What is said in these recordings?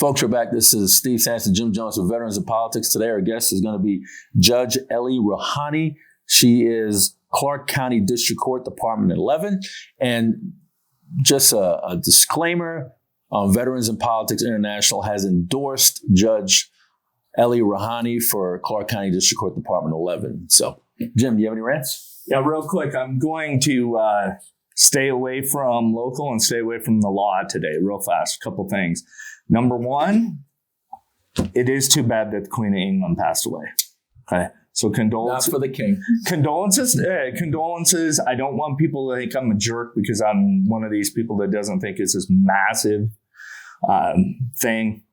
Folks, we're back. This is Steve Sanson, Jim Jones for Veterans in Politics. Today, our guest is going to be Judge Ellie Roohani. She is Clark County District Court, Department 11. And just a disclaimer, Veterans in Politics International has endorsed Judge Ellie Roohani for Clark County District Court, Department 11. So, Jim, do you have any rants? Yeah, real quick, I'm going to stay away from local and stay away from the law today, real fast. A couple things. Number one, it is too bad that the Queen of England passed away. Okay, so condolences. Not for the king. Condolences. I don't want people to think I'm a jerk because I'm one of these people that doesn't think it's this massive thing.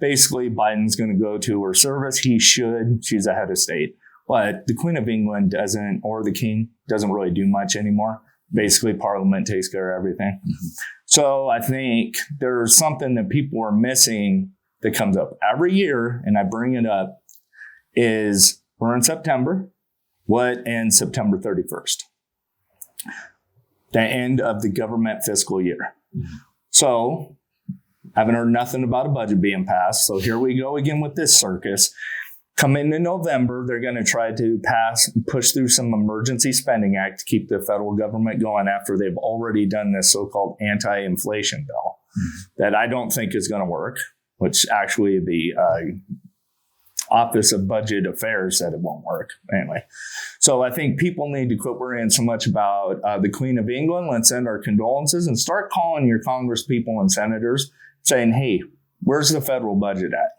Basically, Biden's going to go to her service. He should. She's a head of state. But the Queen of England doesn't, or the King, doesn't really do much anymore. Basically, Parliament takes care of everything. Mm-hmm. So I think there's something that people are missing that comes up every year, and I bring it up, is we're in September. What ends September 31st? The end of the government fiscal year. Mm-hmm. So I haven't heard nothing about a budget being passed. So here we go again with this circus. Come into November, they're going to try to push through some emergency spending act to keep the federal government going after they've already done this so-called anti-inflation bill that I don't think is going to work, which actually the Office of Budget Affairs said it won't work. Anyway, so I think people need to quit worrying so much about the Queen of England. Let's send our condolences and start calling your congresspeople and senators saying, hey, where's the federal budget at?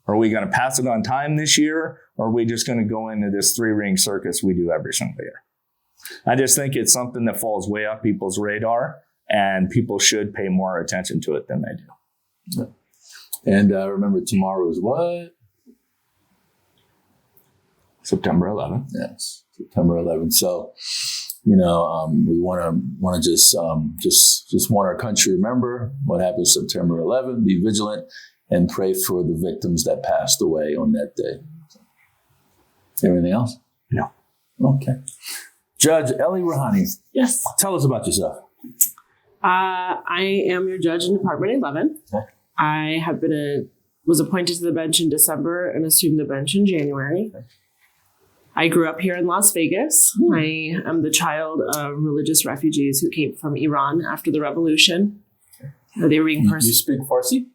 Are we going to pass it on time this year? Or are we just going to go into this three-ring circus we do every single year? I just think it's something that falls way off people's radar, and people should pay more attention to it than they do. And remember, tomorrow is what? September 11th. Yes, September 11th. So, we want to just want our country to remember what happened September 11th. Be vigilant. And pray for the victims that passed away on that day. Anything else? No. Okay. Judge Ellie Roohani. Yes. Tell us about yourself. I am your judge in Department 11. Okay. I have was appointed to the bench in December and assumed the bench in January. Okay. I grew up here in Las Vegas. I am the child of religious refugees who came from Iran after the revolution. They were being You speak Farsi?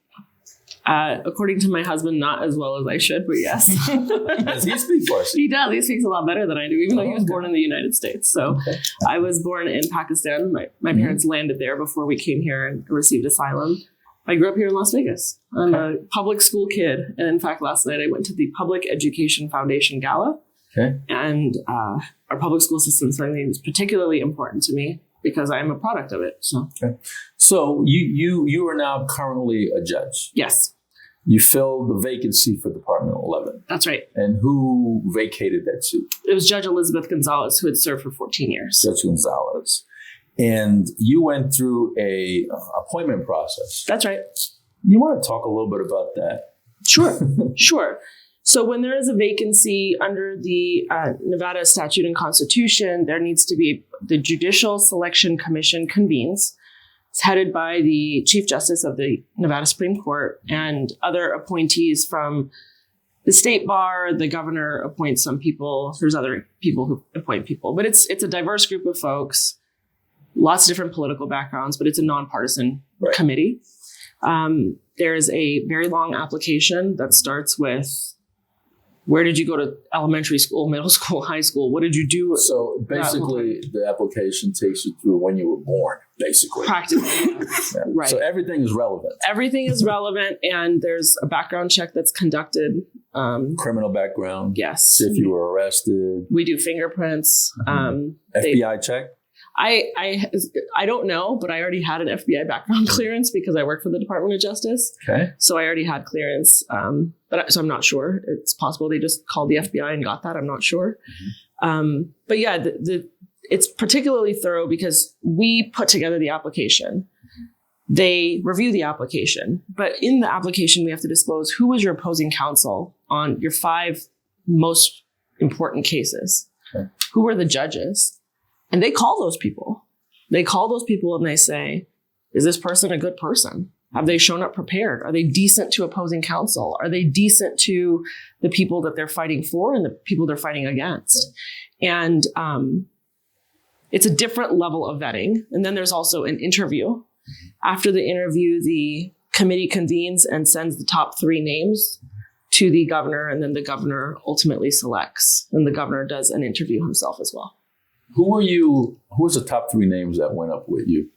According to my husband, not as well as I should, but yes. Does he speak Farsi? He does. He speaks a lot better than I do, even though he was born in the United States. So I was born in Pakistan. My parents landed there before we came here and received asylum. I grew up here in Las Vegas. I'm a public school kid. And in fact, last night I went to the Public Education Foundation Gala. Okay. And our public school system is something that's particularly important to me because I am a product of it. So you are now currently a judge. Yes. You filled the vacancy for Department 11. That's right. And who vacated that seat? It was Judge Elizabeth Gonzalez, who had served for 14 years. Judge Gonzalez. And you went through a appointment process. That's right. You want to talk a little bit about that? Sure. So when there is a vacancy under the Nevada statute and constitution, there needs to be the Judicial Selection Commission convenes. It's headed by the Chief Justice of the Nevada Supreme Court and other appointees from the state bar. The governor appoints some people. There's other people who appoint people. But it's a diverse group of folks, lots of different political backgrounds, but it's a nonpartisan committee. There's a very long application that starts with, where did you go to elementary school, middle school, high school? What did you do? So basically, the application takes you through when you were born, basically. Practically, yeah. Right. So everything is relevant. Everything is relevant, and there's a background check that's conducted. Criminal background. Yes. If you were arrested. We do fingerprints. FBI check? I don't know, but I already had an FBI background clearance because I work for the Department of Justice. Okay. So I already had clearance. So I'm not sure. It's possible they just called the FBI and got that. I'm not sure. Mm-hmm. But yeah, it's particularly thorough because we put together the application. They review the application, but in the application, we have to disclose who was your opposing counsel on your 5 most important cases. Okay. Who were the judges? And they call those people. They call those people and they say, is this person a good person? Have they shown up prepared? Are they decent to opposing counsel? Are they decent to the people that they're fighting for and the people they're fighting against? And it's a different level of vetting. And then there's also an interview. After the interview, the committee convenes and sends the top 3 names to the governor, and then the governor ultimately selects. And the governor does an interview himself as well. Who was the top 3 names that went up with you?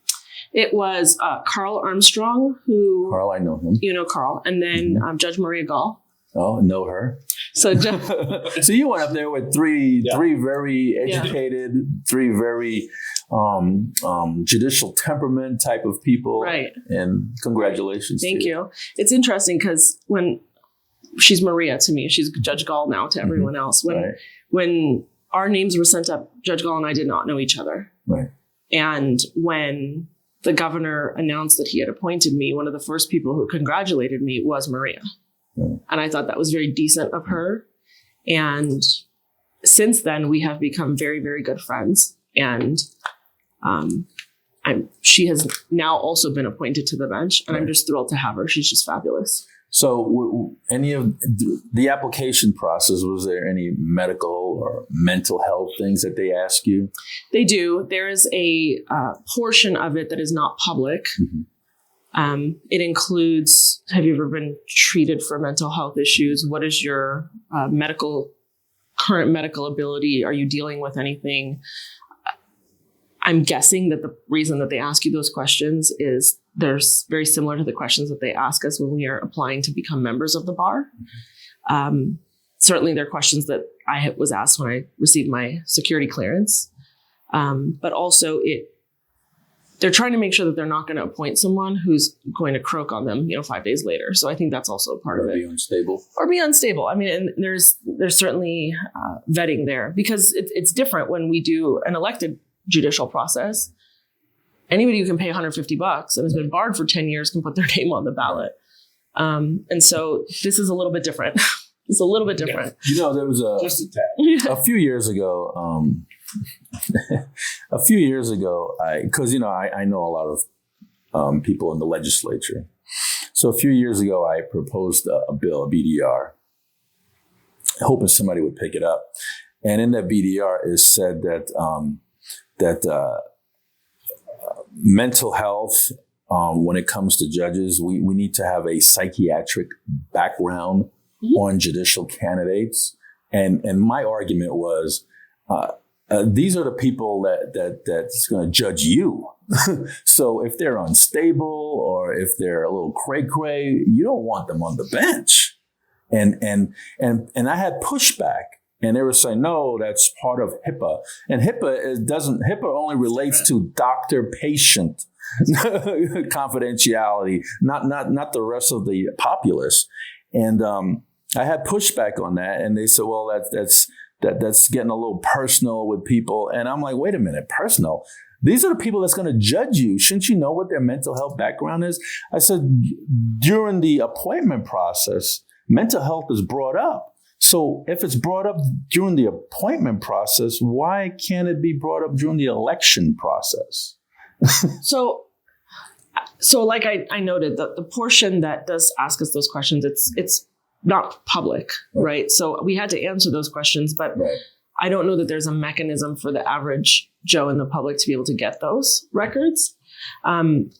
It was Carl Armstrong, who... Carl, I know him. You know Carl. And then Judge Maria Gall. Oh, know her. So so you went up there with three very educated, 3 very judicial temperament type of people. Right. And congratulations. Thank you. It's interesting because when she's Maria to me, she's Judge Gall now to everyone else. When our names were sent up, Judge Gall and I did not know each other. Right. And when the governor announced that he had appointed me, one of the first people who congratulated me was Maria. Right. And I thought that was very decent of her. And since then, we have become very, very good friends. And she has now also been appointed to the bench. And I'm just thrilled to have her. She's just fabulous. So any of the application process, was there any medical or mental health things that they ask you? They do. There is a portion of it that is not public. It includes, have you ever been treated for mental health issues? What is your current medical ability? Are you dealing with anything? I'm guessing that the reason that they ask you those questions is they're very similar to the questions that they ask us when we are applying to become members of the bar. Certainly, they're questions that I was asked when I received my security clearance. But also, they're trying to make sure that they're not going to appoint someone who's going to croak on them, 5 days later. So I think that's also a part of it. Or be unstable. I mean, and there's certainly vetting there because it's different when we do an elected judicial process. Anybody who can pay $150 and has been barred for 10 years can put their name on the ballot. And so this is a little bit different. It's a little bit different. There was just a tad. A few years ago, I know a lot of people in the legislature. So a few years ago, I proposed a bill, a BDR, hoping somebody would pick it up. And in that BDR is said that mental health, when it comes to judges, we need to have a psychiatric background on judicial candidates. And my argument was, these are the people that's going to judge you. So if they're unstable or if they're a little cray-cray, you don't want them on the bench. And I had pushback. And they were saying, no, that's part of HIPAA. And HIPAA only relates to doctor-patient confidentiality, not the rest of the populace. And I had pushback on that. And they said, well, that's getting a little personal with people. And I'm like, wait a minute, personal? These are the people that's going to judge you. Shouldn't you know what their mental health background is? I said, during the appointment process, mental health is brought up. So if it's brought up during the appointment process, why can't it be brought up during the election process? So like I noted, the portion that does ask us those questions, it's not public, right? So we had to answer those questions, but I don't know that there's a mechanism for the average Joe in the public to be able to get those records. When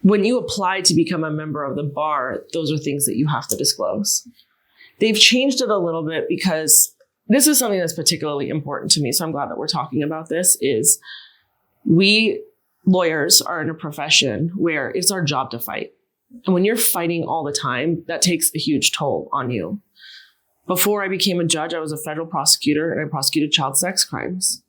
you apply to become a member of the bar, those are things that you have to disclose. They've changed it a little bit because this is something that's particularly important to me. So I'm glad that we're talking about this. Is we lawyers are in a profession where it's our job to fight. And when you're fighting all the time, that takes a huge toll on you. Before I became a judge, I was a federal prosecutor and I prosecuted child sex crimes.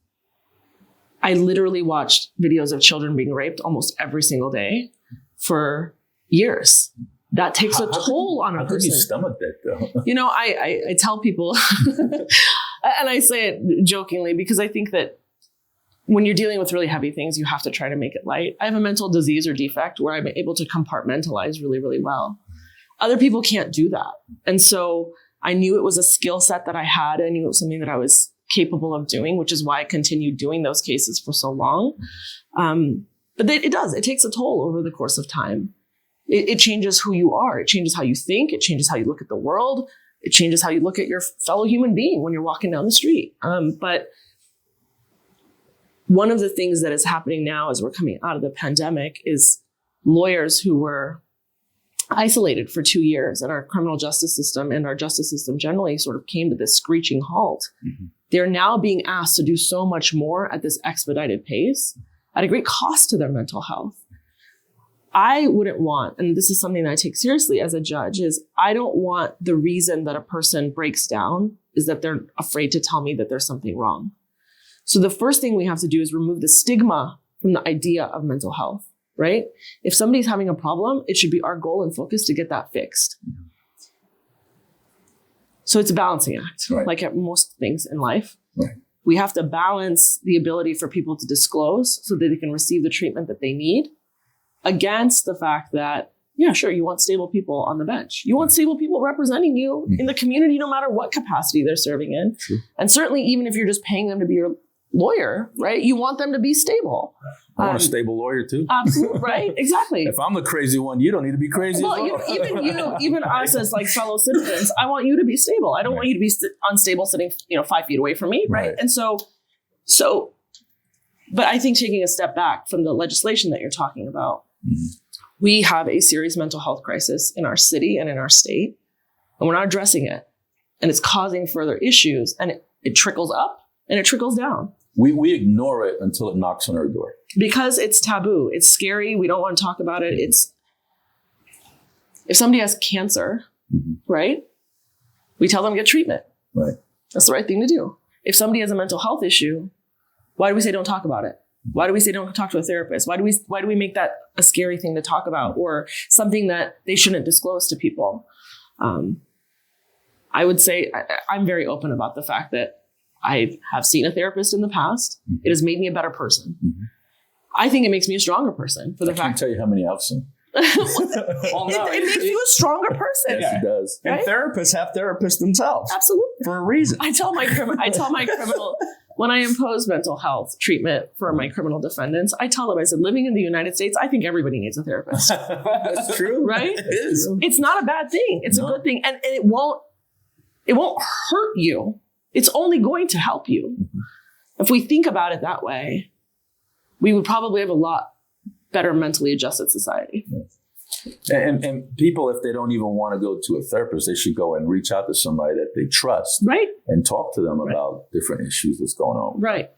I literally watched videos of children being raped almost every single day for years. That takes a toll on a person. How could you stomach that, though? I tell people, and I say it jokingly because I think that when you're dealing with really heavy things, you have to try to make it light. I have a mental disease or defect where I'm able to compartmentalize really, really well. Other people can't do that. And so I knew it was a skill set that I had. I knew it was something that I was capable of doing, which is why I continued doing those cases for so long. But it takes a toll over the course of time. It changes who you are. It changes how you think. It changes how you look at the world. It changes how you look at your fellow human being when you're walking down the street. But one of the things that is happening now as we're coming out of the pandemic is lawyers who were isolated for 2 years, and our criminal justice system and our justice system generally sort of came to this screeching halt. Mm-hmm. They're now being asked to do so much more at this expedited pace at a great cost to their mental health. I wouldn't want, and this is something that I take seriously as a judge, is I don't want the reason that a person breaks down is that they're afraid to tell me that there's something wrong. So the first thing we have to do is remove the stigma from the idea of mental health, right? If somebody's having a problem, it should be our goal and focus to get that fixed. So it's a balancing act, right, like at most things in life. Right. We have to balance the ability for people to disclose so that they can receive the treatment that they need against the fact that, yeah, sure, you want stable people on the bench. You want stable people representing you in the community, no matter what capacity they're serving in. True. And certainly, even if you're just paying them to be your lawyer, right? You want them to be stable. I want a stable lawyer too. Absolutely, right? Exactly. If I'm the crazy one, you don't need to be crazy. Well, even us as like fellow citizens, I want you to be stable. I don't want you to be unstable sitting, 5 feet away from me, right? And so, but I think taking a step back from the legislation that you're talking about, we have a serious mental health crisis in our city and in our state, and we're not addressing it. And it's causing further issues, and it trickles up and it trickles down. We ignore it until it knocks on our door. Because it's taboo. It's scary. We don't want to talk about it. It's, if somebody has cancer, right? We tell them to get treatment. Right. That's the right thing to do. If somebody has a mental health issue, why do we say don't talk about it? Why do we say don't talk to a therapist? Why do we make that a scary thing to talk about or something that they shouldn't disclose to people? I would say I'm very open about the fact that I have seen a therapist in the past. It has made me a better person. I think it makes me a stronger person for the fact. I can't tell you how many I've seen. Well, no, it makes you a stronger person. Yes, it does. And right? Therapists have therapists themselves. Absolutely. For a reason. I tell my criminal, when I impose mental health treatment for my criminal defendants, I tell them, I said, living in the United States, I think everybody needs a therapist. That's true. Right? It is. It's not a bad thing. It's a good thing. And it won't hurt you. It's only going to help you. If we think about it that way, we would probably have a lot better mentally adjusted society. And people, if they don't even want to go to a therapist, they should go and reach out to somebody that they trust, right, and talk to them about different issues that's going on. Right.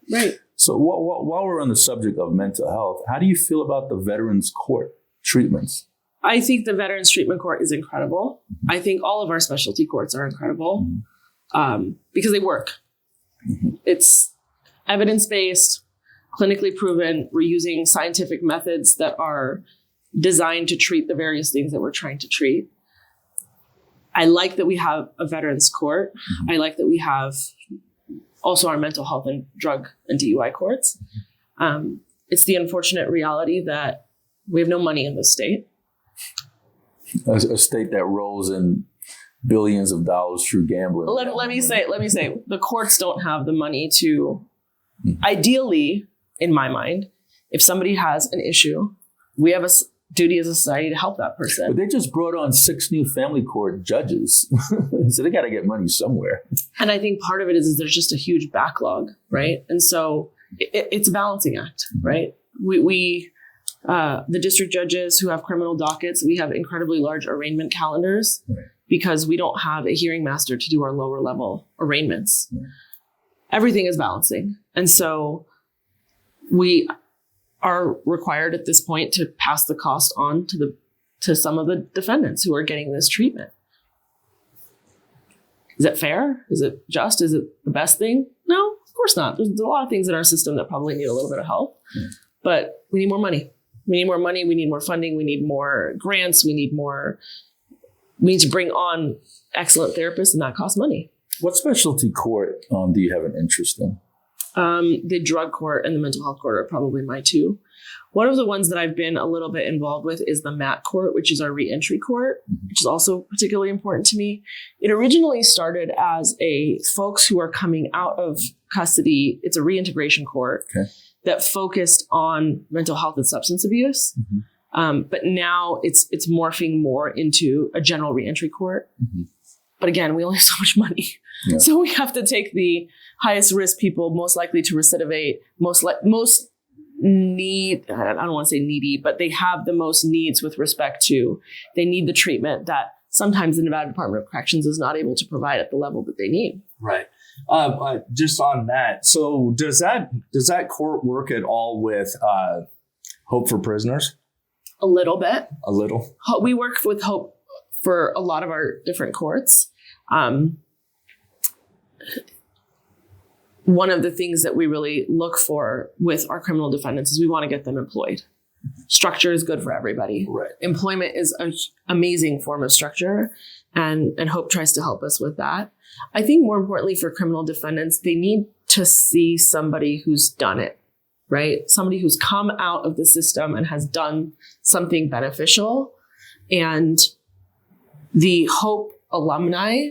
So while we're on the subject of mental health, how do you feel about the Veterans Court treatments? I think the Veterans Treatment Court is incredible. I think all of our specialty courts are incredible because they work. It's evidence-based, clinically proven. We're using scientific methods that are designed to treat the various things that we're trying to treat. I like that we have a Veterans Court. I like that we have also our mental health and drug and DUI courts. It's the unfortunate reality that we have no money in this state. A state that rolls in billions of dollars through gambling. Let me say, the courts don't have the money to, ideally, in my mind, if somebody has an issue, we have a duty as a society to help that person. But they just brought on 6 new family court judges. So they got to get money somewhere. And I think part of it is there's just a huge backlog, right? And so it's a balancing act, right? We the district judges who have criminal dockets, we have incredibly large arraignment calendars because we don't have a hearing master to do our lower level arraignments. Everything is balancing. And so we are required at this point to pass the cost on to some of the defendants who are getting this treatment. Is it fair? Is it just? Is it the best thing? No, of course not. There's a lot of things in our system that probably need a little bit of help, but we need more money. We need more money. We need more funding. We need more grants. We need to bring on excellent therapists, and that costs money. What specialty court do you have an interest in? The drug court and the mental health court are probably my two. One of the ones that I've been a little bit involved with is the MAT court, which is our reentry court, which is also particularly important to me. It originally started as a folks who are coming out of custody. It's a reintegration court that focused on mental health and substance abuse. But now it's morphing more into a general reentry court. Mm-hmm. But again, we only have so much money. Yeah. So we have to take the highest risk people most likely to recidivate, most need, I don't want to say needy, but they have the most needs with respect to, they need the treatment that sometimes the Nevada Department of Corrections is not able to provide at the level that they need. Right. Just on that, so does that court work at all with Hope for Prisoners? A little bit. A little. We work with Hope for a lot of our different courts. One of the things that we really look for with our criminal defendants is we want to get them employed. Structure is good for everybody. Right. Employment is an amazing form of structure, and Hope tries to help us with that. I think more importantly for criminal defendants, they need to see somebody who's done it, right? Somebody who's come out of the system and has done something beneficial. And the Hope alumni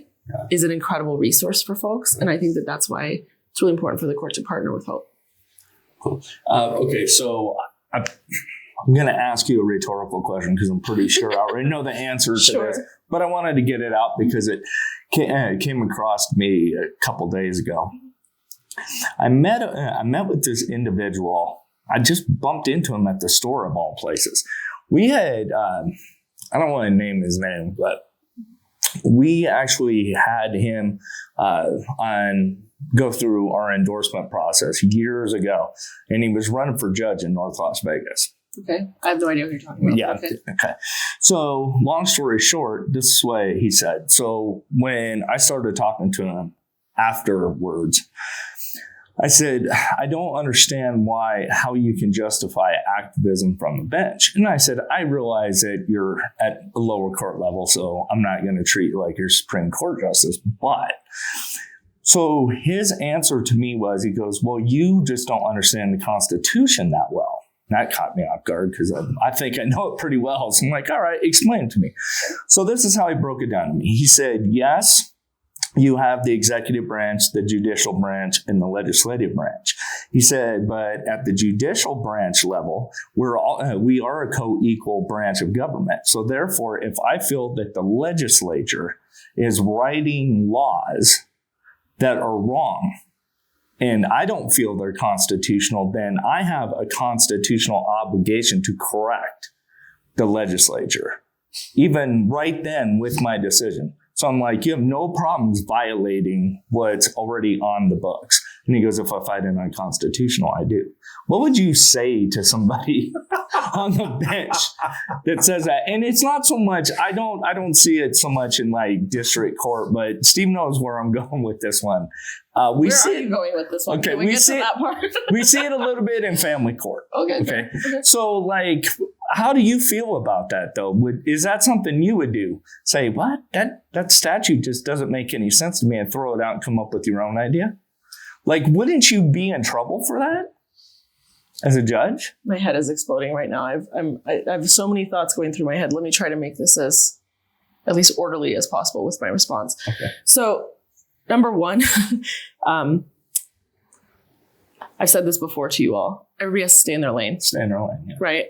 is an incredible resource for folks. And I think that that's why it's really important for the court to partner with Hope. Cool. Okay, so I'm going to ask you a rhetorical question because I'm pretty sure I already know the answer to this. But I wanted to get it out because it came across me a couple days ago. I met with this individual. I just bumped into him at the store of all places. We had, I don't want to name his name, but we actually had him go through our endorsement process years ago, and he was running for judge in North Las Vegas. Okay. I have no idea what you're talking about. Yeah. Okay. So long story short, this is what he said. So when I started talking to him afterwards, I said, I don't understand how you can justify activism from the bench. And I said, I realize that you're at a lower court level, so I'm not going to treat you like you're Supreme Court justice. But so his answer to me was, he goes, well, you just don't understand the Constitution that well. And that caught me off guard because I think I know it pretty well. So I'm like, all right, explain it to me. So this is how he broke it down to me. He said, yes, you have the executive branch, the judicial branch, and the legislative branch. He said, but at the judicial branch level, we are a co-equal branch of government. So therefore, if I feel that the legislature is writing laws that are wrong, and I don't feel they're constitutional, then I have a constitutional obligation to correct the legislature, even right then with my decision. So I'm like, you have no problems violating what's already on the books. And he goes, if I find it unconstitutional, I do. What would you say to somebody on the bench that says that? And it's not so much, I don't see it so much in like district court, but Steve knows where I'm going with this one. Where are you going with this one? Okay, Can we get to that part? We see it a little bit in family court. Okay. So like, how do you feel about that though? Is that something you would do? Say, what? That statute just doesn't make any sense to me, and throw it out and come up with your own idea? Like, wouldn't you be in trouble for that as a judge? My head is exploding right now. I have so many thoughts going through my head. Let me try to make this as at least orderly as possible with my response. Okay. So, number one, I've said this before to you all. Everybody has to stay in their lane. Stay in their lane, yeah. Right?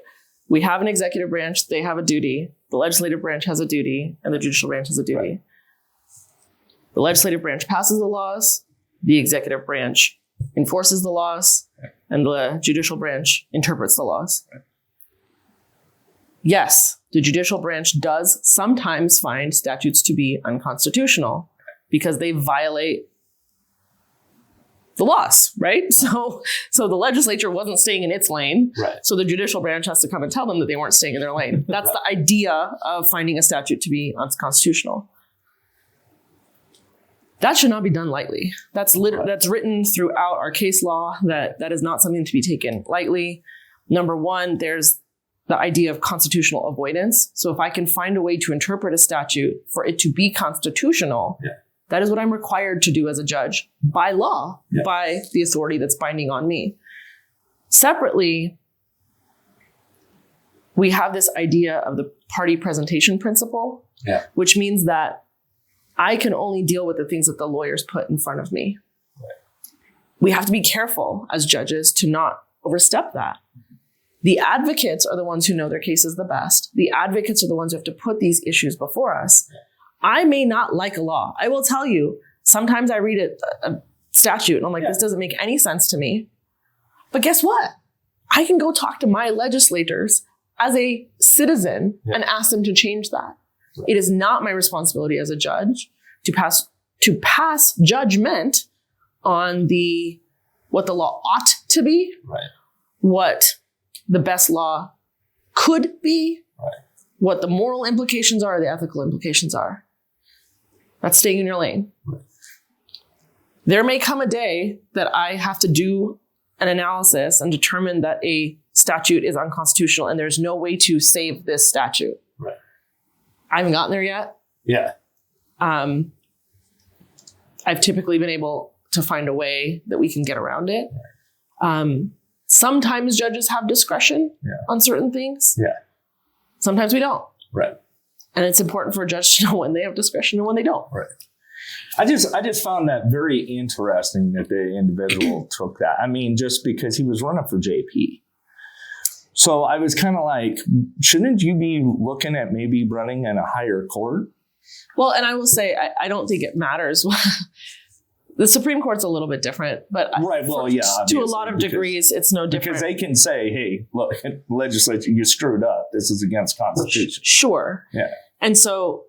We have an executive branch. They have a duty. The legislative branch has a duty, and the judicial branch has a duty. Right. The legislative branch passes the laws. The executive branch enforces the laws, and the judicial branch interprets the laws. Right. Yes, the judicial branch does sometimes find statutes to be unconstitutional because they violate the laws, right? So the legislature wasn't staying in its lane. Right. So the judicial branch has to come and tell them that they weren't staying in their lane. That's the idea of finding a statute to be unconstitutional. That should not be done lightly. That's written throughout our case law. That is not something to be taken lightly. Number one, there's the idea of constitutional avoidance. So if I can find a way to interpret a statute for it to be constitutional, that is what I'm required to do as a judge by law, by the authority that's binding on me. Separately, we have this idea of the party presentation principle, which means that I can only deal with the things that the lawyers put in front of me. Right. We have to be careful as judges to not overstep that, The advocates are the ones who know their cases the best. The advocates are the ones who have to put these issues before us. I may not like a law. I will tell you, sometimes I read a statute and I'm like, this doesn't make any sense to me. But guess what? I can go talk to my legislators as a citizen and ask them to change that. Right. It is not my responsibility as a judge to pass judgment on what the law ought to be, what the best law could be, what the moral implications are, the ethical implications are. That's staying in your lane. Right. There may come a day that I have to do an analysis and determine that a statute is unconstitutional and there's no way to save this statute. Right. I haven't gotten there yet. Yeah. I've typically been able to find a way that we can get around it. Sometimes judges have discretion on certain things. Yeah. Sometimes we don't. Right. And it's important for a judge to know when they have discretion and when they don't. Right. I just found that very interesting that the individual took that. I mean, just because he was running for JP. So I was kind of like, shouldn't you be looking at maybe running in a higher court? Well, and I will say, I don't think it matters. The Supreme Court's a little bit different, but to a lot of degrees, it's no different. Because they can say, hey, look, legislature, you screwed up. This is against Constitution. Sure. Yeah. And so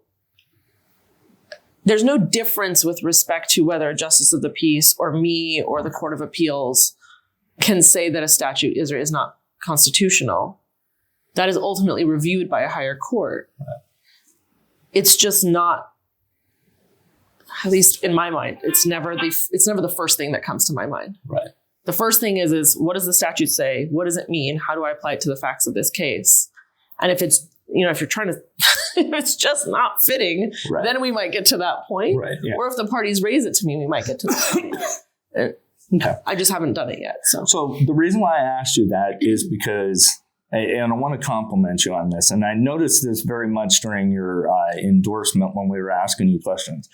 there's no difference with respect to whether a justice of the peace or me or the Court of Appeals can say that a statute is or is not constitutional. That is ultimately reviewed by a higher court. Right. It's just not, at least in my mind, it's never the first thing that comes to my mind. Right. The first thing is what does the statute say? What does it mean? How do I apply it to the facts of this case? And if it's, if you're trying to, if it's just not fitting, then we might get to that point. Right, yeah. Or if the parties raise it to me, we might get to that point. I just haven't done it yet. So the reason why I asked you that is because, and I want to compliment you on this, and I noticed this very much during your endorsement when we were asking you questions.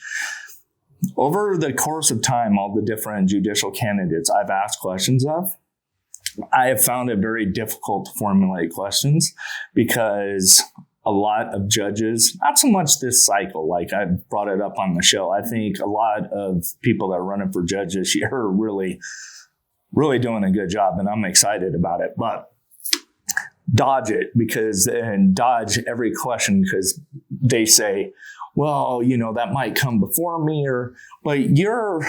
Over the course of time, all the different judicial candidates I've asked questions of, I have found it very difficult to formulate questions because a lot of judges, not so much this cycle, like I brought it up on the show. I think a lot of people that are running for judge this year are really, really doing a good job, and I'm excited about it. But dodge every question because they say, well, that might come before me, but you're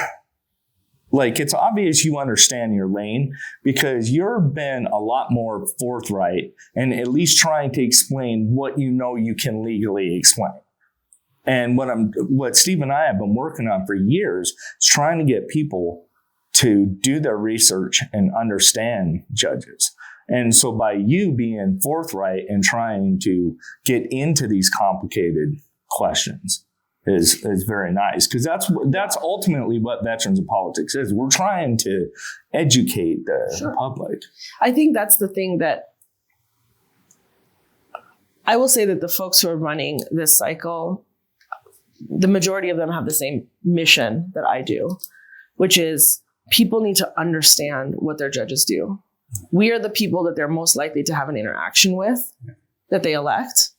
like, it's obvious you understand your lane because you've been a lot more forthright and at least trying to explain what you can legally explain. And what Steve and I have been working on for years is trying to get people to do their research and understand judges. And so by you being forthright and trying to get into these complicated questions is very nice, because that's ultimately what Veterans of Politics is. We're trying to educate the public. I think that's the thing that I will say, that the folks who are running this cycle, the majority of them have the same mission that I do, which is people need to understand what their judges do. We are the people that they're most likely to have an interaction with, that they elect.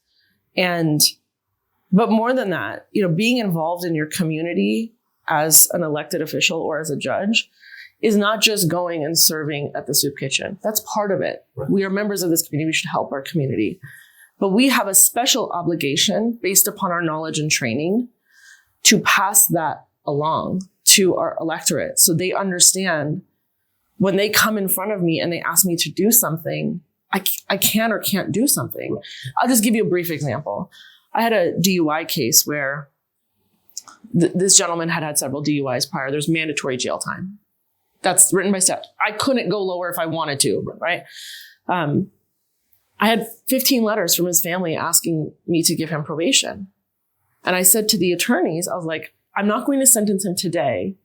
But more than that, being involved in your community as an elected official or as a judge is not just going and serving at the soup kitchen. That's part of it. Right. We are members of this community. We should help our community. But we have a special obligation based upon our knowledge and training to pass that along to our electorate so they understand when they come in front of me and they ask me to do something, I can or can't do something. Right. I'll just give you a brief example. I had a DUI case where this gentleman had several DUIs prior. There's mandatory jail time. That's written by statute. I couldn't go lower if I wanted to, right? I had 15 letters from his family asking me to give him probation. And I said to the attorneys, I was like, I'm not going to sentence him today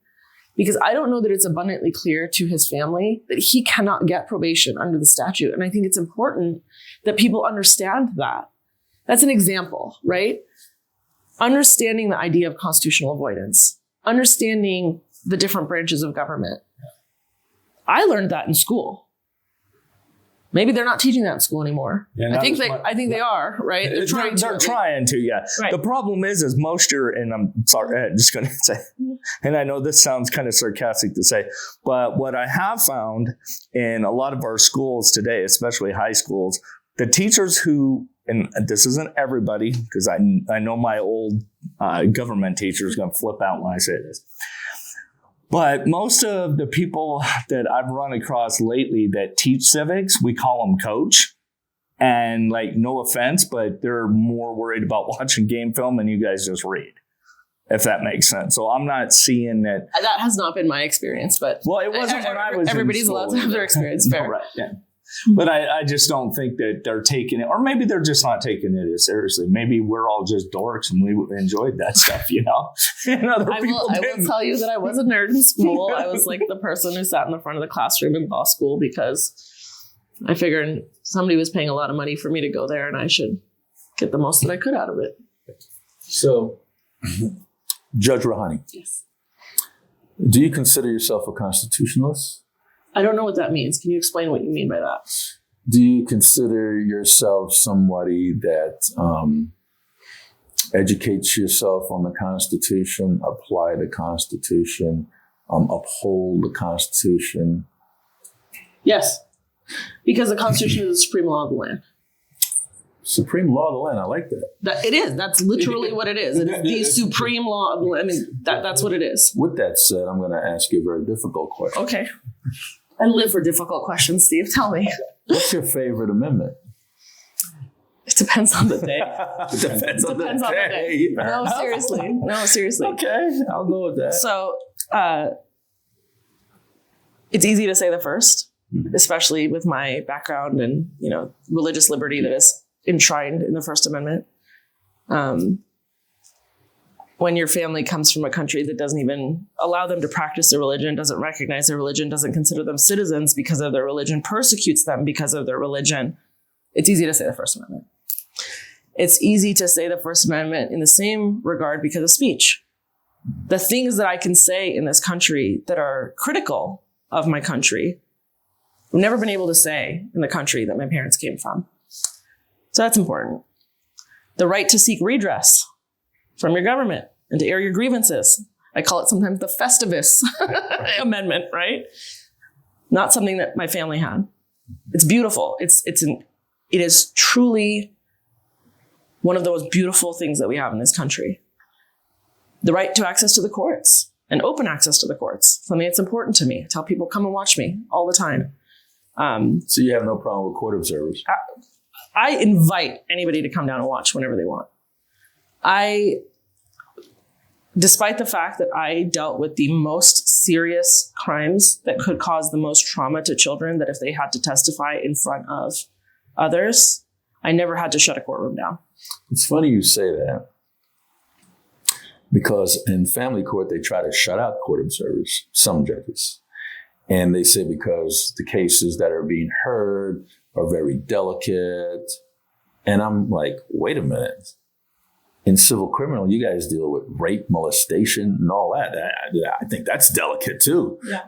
because I don't know that it's abundantly clear to his family that he cannot get probation under the statute. And I think it's important that people understand that. That's an example, right? Understanding the idea of constitutional avoidance, understanding the different branches of government. I learned that in school. Maybe they're not teaching that in school anymore. Yeah, I think they are, right? They're trying to. Yeah. Right. The problem is most year, and I'm sorry, I'm just going to say, and I know this sounds kind of sarcastic to say, but what I have found in a lot of our schools today, especially high schools, the teachers who, and this isn't everybody, because I know my old government teacher is going to flip out when I say this. But most of the people that I've run across lately that teach civics, we call them coach. And like, no offense, but they're more worried about watching game film and you guys just read, if that makes sense. So I'm not seeing that. That has not been my experience, but well, it wasn't when I was. Everybody's allowed to have their experience. Fair. Right. Yeah. But I just don't think that they're taking it, or maybe they're just not taking it as seriously. Maybe we're all just dorks and we enjoyed that stuff, you know? And I will tell you that I was a nerd in school. I was like the person who sat in the front of the classroom in law school because I figured somebody was paying a lot of money for me to go there and I should get the most that I could out of it. So, Judge Roohani. Yes. Do you consider yourself a constitutionalist? I don't know what that means. Can you explain what you mean by that? Do you consider yourself somebody that educates yourself on the Constitution, apply the Constitution, uphold the Constitution? Yes, because the Constitution is the supreme law of the land. Supreme law of the land. I like that. It is. That's literally what it is. It is the supreme law of the land. I mean, that's what it is. With that said, I'm going to ask you a very difficult question. Okay. I live for difficult questions, Steve. Tell me. What's your favorite amendment? It depends on the day. It depends on the day. No, seriously. Okay, I'll go with that. So it's easy to say the first, especially with my background and, religious liberty that is enshrined in the First Amendment. When your family comes from a country that doesn't even allow them to practice their religion, doesn't recognize their religion, doesn't consider them citizens because of their religion, persecutes them because of their religion, it's easy to say the First Amendment. It's easy to say the First Amendment in the same regard because of speech. The things that I can say in this country that are critical of my country, I've never been able to say in the country that my parents came from. So that's important. The right to seek redress from your government and to air your grievances. I call it sometimes the Festivus Amendment, right? Not something that my family had. It's beautiful. It is truly one of the most beautiful things that we have in this country. The right to access to the courts and open access to the courts. Something that's important to me. I tell people, come and watch me all the time. So you have no problem with court observers? I invite anybody to come down and watch whenever they want. Despite the fact that I dealt with the most serious crimes that could cause the most trauma to children, that if they had to testify in front of others, I never had to shut a courtroom down. It's funny you say that, because in family court, they try to shut out court observers, some judges. And they say because the cases that are being heard are very delicate. And I'm like, wait a minute. In civil criminal, you guys deal with rape, molestation, and all that. I think that's delicate too. Yeah.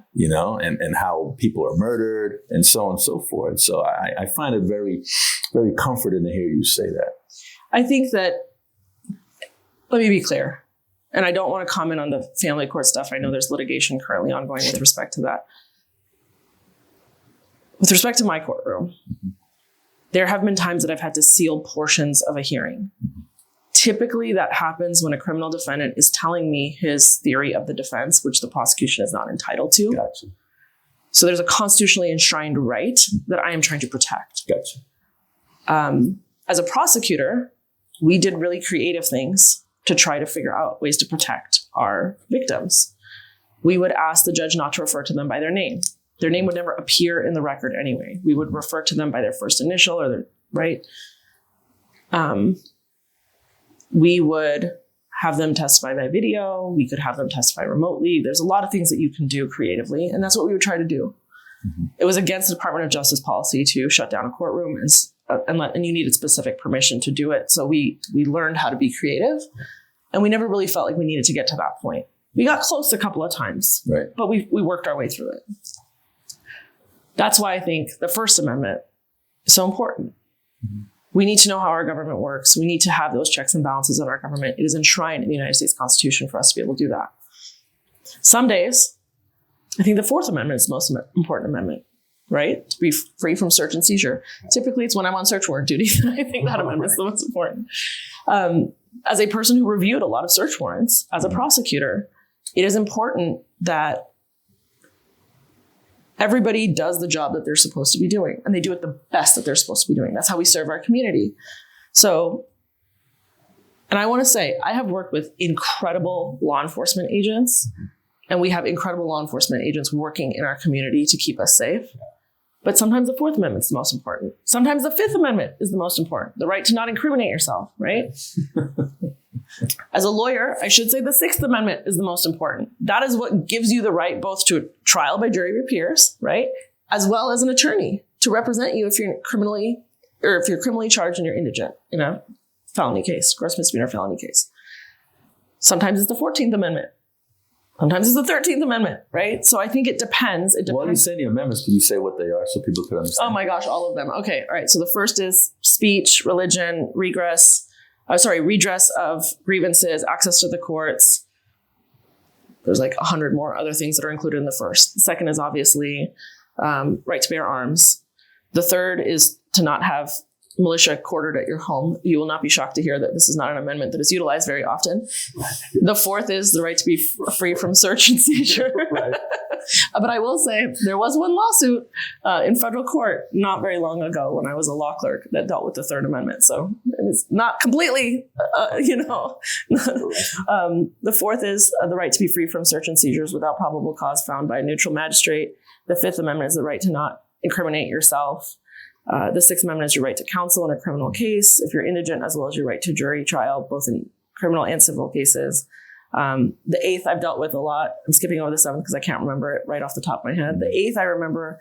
And how people are murdered and so on and so forth. So I find it very, very comforting to hear you say that. I think that, let me be clear, and I don't want to comment on the family court stuff. I know there's litigation currently ongoing with respect to that. With respect to my courtroom, there have been times that I've had to seal portions of a hearing. Typically, that happens when a criminal defendant is telling me his theory of the defense, which the prosecution is not entitled to. Gotcha. So there's a constitutionally enshrined right that I am trying to protect. Gotcha. As a prosecutor, we did really creative things to try to figure out ways to protect our victims. We would ask the judge not to refer to them by their name. Their name would never appear in the record anyway. We would refer to them by their first initial or their, right? We would have them testify by video. We could have them testify remotely. There's a lot of things that you can do creatively, and that's what we would try to do. Mm-hmm. It was against the Department of Justice policy to shut down a courtroom, and you needed specific permission to do it. So we learned how to be creative, and we never really felt like we needed to get to that point. We got close a couple of times, right, but we worked our way through it. That's why I think the First Amendment is so important. We need to know how our government works. We need to have those checks and balances in our government. It is enshrined in the United States Constitution for us to be able to do that. Some days, I think the Fourth Amendment is the most important amendment, right? To be free from search and seizure. Typically, it's when I'm on search warrant duty that I think that amendment is the most important. As a person who reviewed a lot of search warrants, as a prosecutor, it is important that everybody does the job that they're supposed to be doing, and they do it the best that they're supposed to be doing. That's how we serve our community. So, and I want to say, I have worked with incredible law enforcement agents, and we have incredible law enforcement agents working in our community to keep us safe. But sometimes the Fourth Amendment is the most important. Sometimes the Fifth Amendment is the most important. The right to not incriminate yourself, right? As a lawyer, I should say the Sixth Amendment is the most important. That is what gives you the right both to trial by jury of your peers, right? As well as an attorney to represent you if you're criminally charged and you're indigent in a felony case, gross misdemeanor felony case. Sometimes it's the 14th Amendment. Sometimes it's the 13th Amendment, right? So I think it depends. While you say the amendments, can you say what they are so people can understand? Oh my gosh, all of them. Okay, all right. So the first is speech, religion, redress of grievances, access to the courts. There's like 100 more other things that are included in the first. The second is obviously right to bear arms. The third is to not have militia quartered at your home. You will not be shocked to hear that this is not an amendment that is utilized very often. The fourth is the right to be free from search and seizure. Right. But I will say there was one lawsuit in federal court not very long ago when I was a law clerk that dealt with the Third Amendment. So it's not completely, The fourth is the right to be free from search and seizures without probable cause found by a neutral magistrate. The Fifth Amendment is the right to not incriminate yourself. The Sixth Amendment is your right to counsel in a criminal case if you're indigent, as well as your right to jury trial, both in criminal and civil cases. The eighth I've dealt with a lot. I'm skipping over the seventh because I can't remember it right off the top of my head. The eighth I remember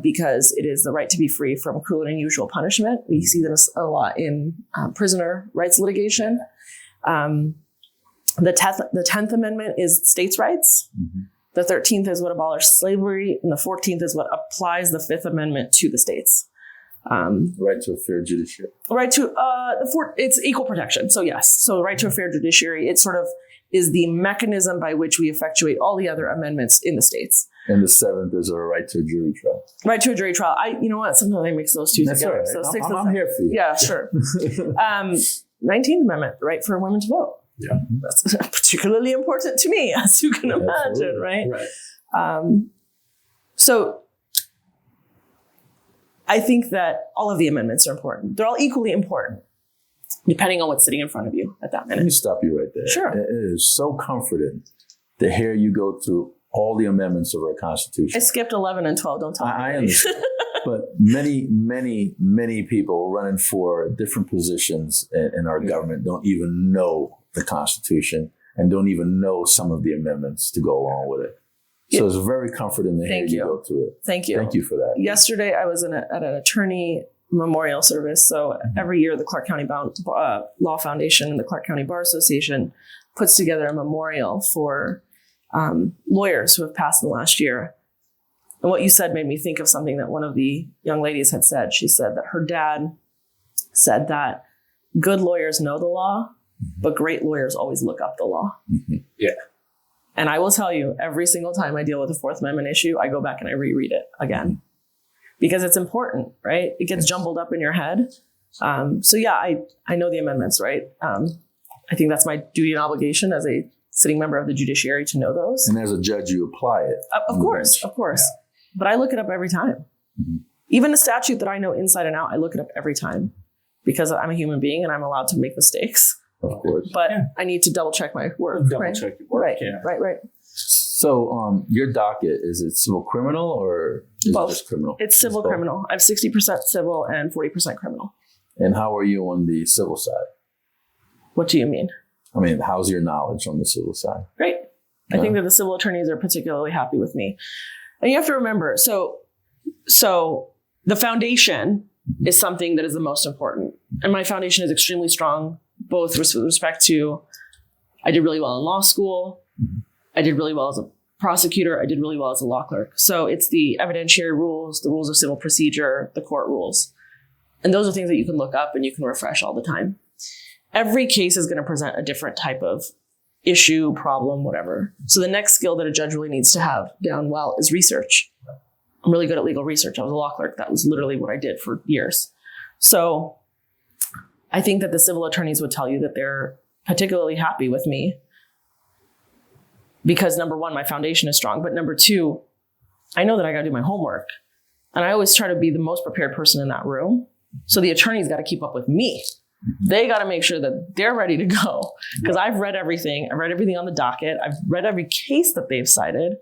because it is the right to be free from cruel and unusual punishment. We see this a lot in prisoner rights litigation. The 10th Amendment is states' rights. Mm-hmm. The 13th is what abolished slavery, and the 14th is what applies the Fifth Amendment to the states. Right to a fair judiciary. Right to it's equal protection. So yes, so the right to a fair judiciary. It sort of is the mechanism by which we effectuate all the other amendments in the states. And the seventh is a right to a jury trial. Right to a jury trial. You know what? Sometimes I mix those two together. Right. So I'm here for you. Yeah, sure. 19th Amendment, the right for women to vote. Yeah, that's particularly important to me, as you can imagine, Absolutely. Right? So I think that all of the amendments are important. They're all equally important, depending on what's sitting in front of you at that minute. Let me stop you right there. Sure. It is so comforting to hear you go through all the amendments of our Constitution. I skipped 11 and 12. Don't tell me. I understand. But many people running for different positions in our government don't even know the Constitution and don't even know some of the amendments to go along with it. So it's very comforting to hear you go through it. Thank you. Thank you for that. Yesterday, I was at an attorney memorial service. So every year, the Clark County Law Foundation and the Clark County Bar Association puts together a memorial for lawyers who have passed in the last year. And what you said made me think of something that one of the young ladies had said. She said that her dad said that good lawyers know the law, but great lawyers always look up the law. Mm-hmm. Yeah. And I will tell you, every single time I deal with a Fourth Amendment issue, I go back and I reread it again. Because it's important, right? It gets jumbled up in your head. So yeah, I know the amendments, right? I think that's my duty and obligation as a sitting member of the judiciary to know those. And as a judge, you apply it. Of course. Yeah. But I look it up every time. Mm-hmm. Even a statute that I know inside and out, I look it up every time because I'm a human being and I'm allowed to make mistakes. Of course. But I need to double check my work. Check your work. Right. Yeah. Right. So your docket, is it civil criminal or is both. It just criminal? It's civil criminal. I have 60% civil and 40% criminal. And how are you on the civil side? What do you mean? I mean, how's your knowledge on the civil side? Great. I think that the civil attorneys are particularly happy with me. And you have to remember, so the foundation is something that is the most important. And my foundation is extremely strong, both with respect to, I did really well in law school. I did really well as a prosecutor. I did really well as a law clerk. So it's the evidentiary rules, the rules of civil procedure, the court rules. And those are things that you can look up and you can refresh all the time. Every case is going to present a different type of issue, problem, whatever. So the next skill that a judge really needs to have down well is research. I'm really good at legal research. I was a law clerk. That was literally what I did for years. So I think that the civil attorneys would tell you that they're particularly happy with me because number one, my foundation is strong. But number two, I know that I got to do my homework. And I always try to be the most prepared person in that room. So the attorney's got to keep up with me. They got to make sure that they're ready to go because I've read everything. I've read everything on the docket. I've read every case that they've cited.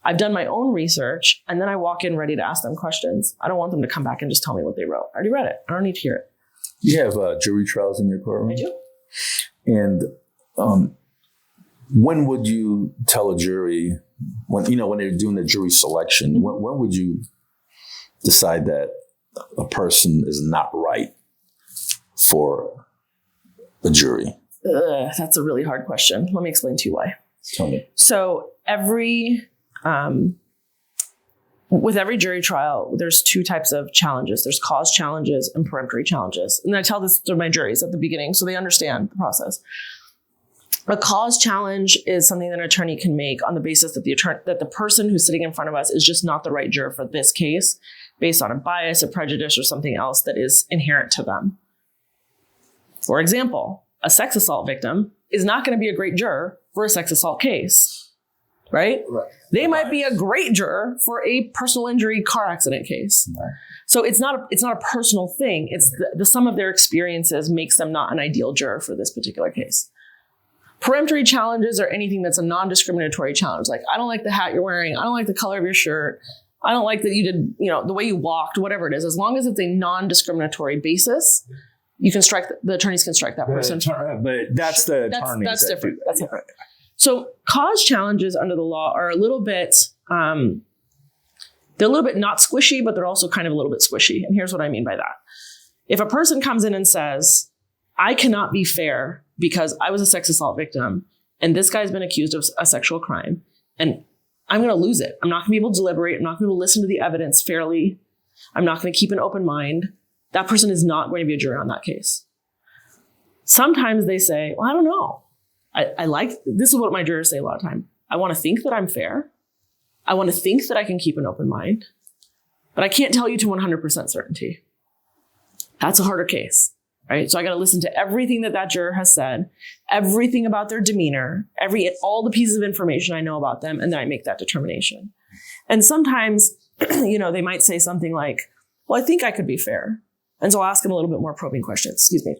I've done my own research, and then I walk in ready to ask them questions. I don't want them to come back and just tell me what they wrote. I already read it. I don't need to hear it. You have jury trials in your courtroom? I do. And when would you tell a jury, when they're doing the jury selection, when would you decide that a person is not right for the jury? That's a really hard question. Let me explain to you why. Tell me. So with every jury trial, there's two types of challenges. There's cause challenges and peremptory challenges. And I tell this to my juries at the beginning so they understand the process. A cause challenge is something that an attorney can make on the basis that the person who's sitting in front of us is just not the right juror for this case based on a bias, a prejudice, or something else that is inherent to them. For example, a sex assault victim is not going to be a great juror for a sex assault case, right? They might be a great juror for a personal injury car accident case. Right. So it's not a personal thing. It's the sum of their experiences makes them not an ideal juror for this particular case. Peremptory challenges are anything that's a non-discriminatory challenge. Like, I don't like the hat you're wearing. I don't like the color of your shirt. I don't like that you did, the way you walked, whatever it is. As long as it's a non-discriminatory basis, the attorneys can strike that person. But that's the attorneys. That's different. That's different. So cause challenges under the law are a little bit, they're a little bit not squishy, but they're also kind of a little bit squishy. And here's what I mean by that. If a person comes in and says, I cannot be fair because I was a sex assault victim and this guy's been accused of a sexual crime and I'm going to lose it. I'm not going to be able to deliberate. I'm not going to be able to listen to the evidence fairly. I'm not going to keep an open mind. That person is not going to be a juror on that case. Sometimes they say, well, I don't know. This is what my jurors say a lot of time. I want to think that I'm fair. I want to think that I can keep an open mind, but I can't tell you to 100% certainty. That's a harder case, right? So I got to listen to everything that juror has said, everything about their demeanor, all the pieces of information I know about them, and then I make that determination. And sometimes, they might say something like, well, I think I could be fair. And so I'll ask them a little bit more probing questions. Excuse me.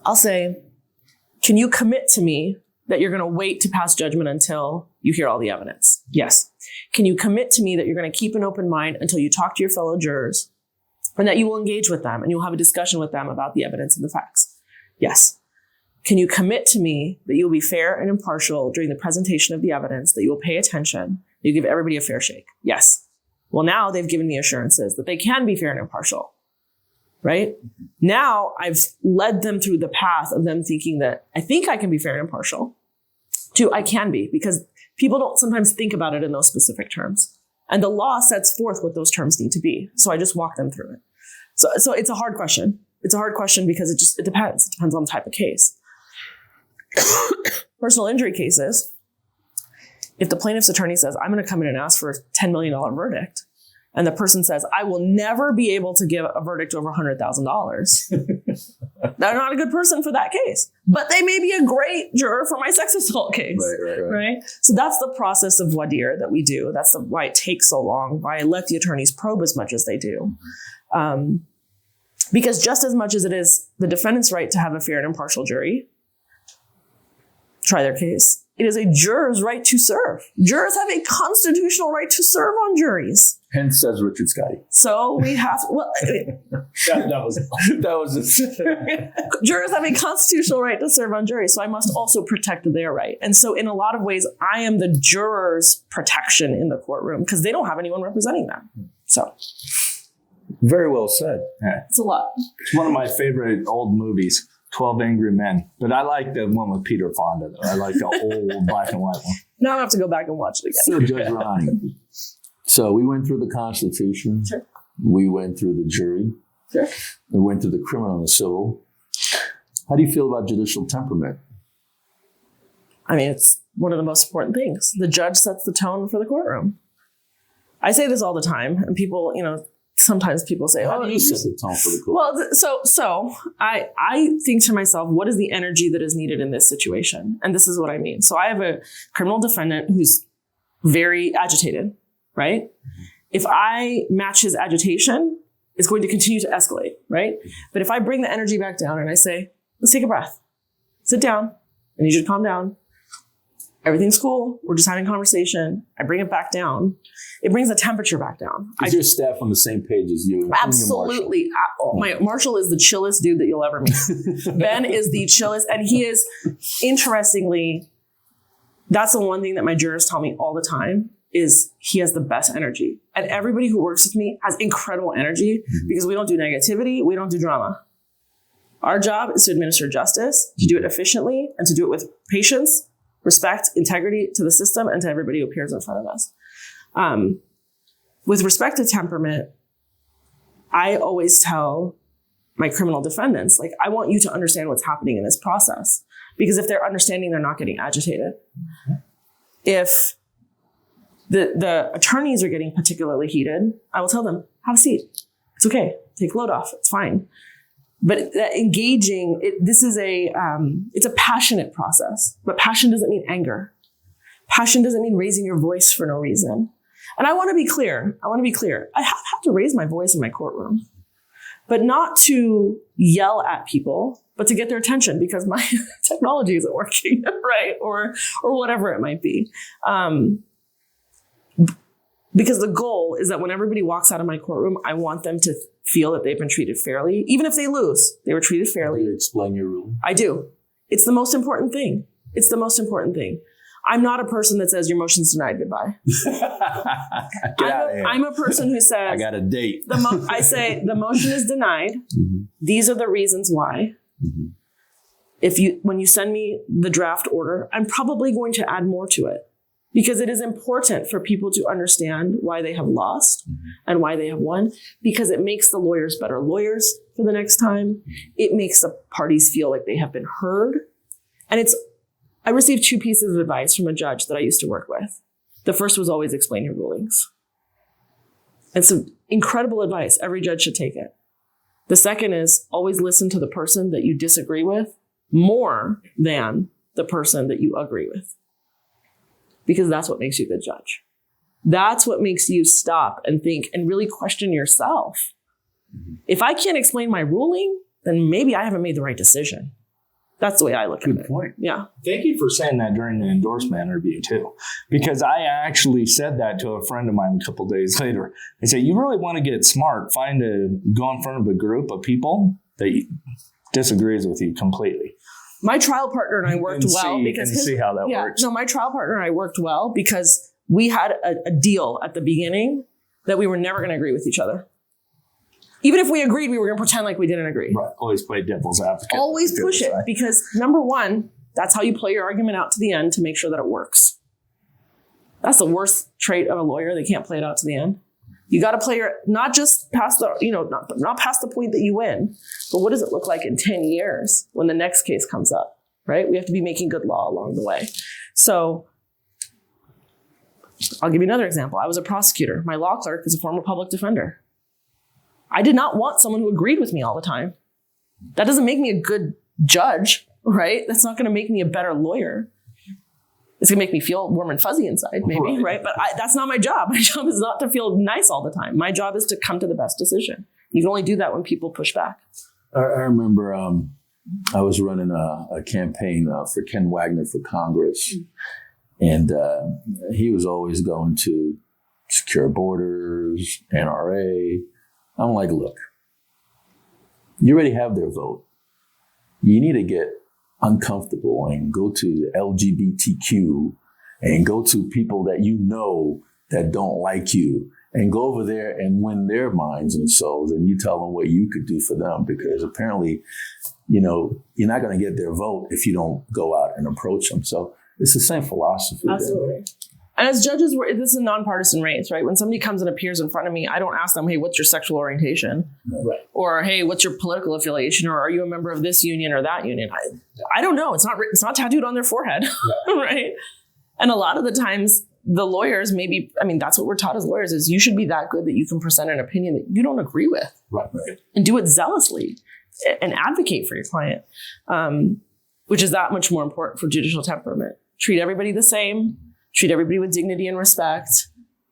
I'll say, can you commit to me that you're going to wait to pass judgment until you hear all the evidence? Yes. Can you commit to me that you're going to keep an open mind until you talk to your fellow jurors and that you will engage with them and you'll have a discussion with them about the evidence and the facts? Yes. Can you commit to me that you'll be fair and impartial during the presentation of the evidence, that you will pay attention, that you give everybody a fair shake? Yes. Well, now they've given me assurances that they can be fair and impartial, right? Now I've led them through the path of them thinking that I think I can be fair and impartial to I can be, because people don't sometimes think about it in those specific terms. And the law sets forth what those terms need to be. So I just walk them through it. So it's a hard question. It's a hard question because it depends. It depends on the type of case. Personal injury cases, if the plaintiff's attorney says, I'm going to come in and ask for a $10 million verdict, and the person says, I will never be able to give a verdict over $100,000, they're not a good person for that case. But they may be a great juror for my sex assault case. Right? So that's the process of voir dire that we do. That's why it takes so long, why I let the attorneys probe as much as they do. Because just as much as it is the defendant's right to have a fair and impartial jury try their case, it is a juror's right to serve. Jurors have a constitutional right to serve on juries. Hence, says Richard Scotty. So we have, that was jurors have a constitutional right to serve on juries. So I must also protect their right. And so in a lot of ways, I am the juror's protection in the courtroom because they don't have anyone representing them. So. Very well said. Yeah. It's a lot. It's one of my favorite old movies, 12 Angry Men. But I like the one with Peter Fonda, though. I like the old black and white one. Now I have to go back and watch it again. So, Judge Roohani. So we went through the Constitution. Sure. We went through the jury. Sure. We went through the criminal and the civil. How do you feel about judicial temperament? I mean, it's one of the most important things. The judge sets the tone for the courtroom. I say this all the time, and people, sometimes people say, How do you set the tone for the court? Well, so I think to myself, what is the energy that is needed in this situation? And this is what I mean. So I have a criminal defendant who's very agitated, right? Mm-hmm. If I match his agitation, it's going to continue to escalate, right? But if I bring the energy back down and I say, let's take a breath, sit down, I need you to calm down. Everything's cool. We're just having a conversation. I bring it back down. It brings the temperature back down. Is your staff on the same page as you? Absolutely. My Marshall is the chillest dude that you'll ever meet. Ben is the chillest. And he is, interestingly, that's the one thing that my jurors tell me all the time is he has the best energy. And everybody who works with me has incredible energy because we don't do negativity. We don't do drama. Our job is to administer justice, to do it efficiently, and to do it with patience, respect, integrity to the system and to everybody who appears in front of us. With respect to temperament, I always tell my criminal defendants, like, I want you to understand what's happening in this process. Because if they're understanding, they're not getting agitated. Mm-hmm. If the attorneys are getting particularly heated, I will tell them, have a seat. It's okay. Take load off. It's fine. But engaging, this is it's a passionate process, but passion doesn't mean anger. Passion doesn't mean raising your voice for no reason. And I want to be clear. I have to raise my voice in my courtroom, but not to yell at people, but to get their attention because my technology isn't working, right? Or whatever it might be. Because the goal is that when everybody walks out of my courtroom, I want them to feel that they've been treated fairly. Even if they lose, they were treated fairly. Do you explain your ruling? I do. It's the most important thing. I'm not a person that says your motion's denied, goodbye. I'm a person who says, I got a date. I say the motion is denied. Mm-hmm. These are the reasons why. Mm-hmm. When you send me the draft order, I'm probably going to add more to it. Because it is important for people to understand why they have lost and why they have won, because it makes the lawyers better lawyers for the next time. It makes the parties feel like they have been heard. And I received 2 pieces of advice from a judge that I used to work with. The first was always explain your rulings. And some incredible advice. Every judge should take it. The second is always listen to the person that you disagree with more than the person that you agree with. Because that's what makes you a good judge. That's what makes you stop and think and really question yourself. If I can't explain my ruling, then maybe I haven't made the right decision. That's the way I look at it. Good point. Yeah. Thank you for saying that during the endorsement interview too, because I actually said that to a friend of mine a couple of days later. I said, you really want to get smart, go in front of a group of people that disagrees with you completely. My trial partner and I worked well because see how that works. No, my trial partner and I worked well because we had a deal at the beginning that we were never going to agree with each other. Even if we agreed, we were going to pretend like we didn't agree. Right. Always play devil's advocate. Always push it because number one, that's how you play your argument out to the end to make sure that it works. That's the worst trait of a lawyer. They can't play it out to the end. You got to play not just past not past the point that you win, but what does it look like in 10 years when the next case comes up, right? We have to be making good law along the way. So I'll give you another example. I was a prosecutor. My law clerk is a former public defender. I did not want someone who agreed with me all the time. That doesn't make me a good judge, right? That's not going to make me a better lawyer. It's going to make me feel warm and fuzzy inside, maybe, right? But that's not my job. My job is not to feel nice all the time. My job is to come to the best decision. You can only do that when people push back. I remember I was running a campaign for Ken Wagner for Congress. And he was always going to secure borders, NRA. I'm like, look, you already have their vote. You need to get uncomfortable and go to LGBTQ and go to people that you know that don't like you and go over there and win their minds and souls. And you tell them what you could do for them, because apparently, you're not going to get their vote if you don't go out and approach them. So it's the same philosophy. Absolutely. And as judges, this is a nonpartisan race, right? When somebody comes and appears in front of me, I don't ask them, hey, what's your sexual orientation? Right. Or, hey, what's your political affiliation? Or are you a member of this union or that union? I don't know. It's not tattooed on their forehead, right? And a lot of the times, the lawyers that's what we're taught as lawyers is you should be that good that you can present an opinion that you don't agree with. Right. And do it zealously and advocate for your client, which is that much more important for judicial temperament. Treat everybody the same. Treat everybody with dignity and respect,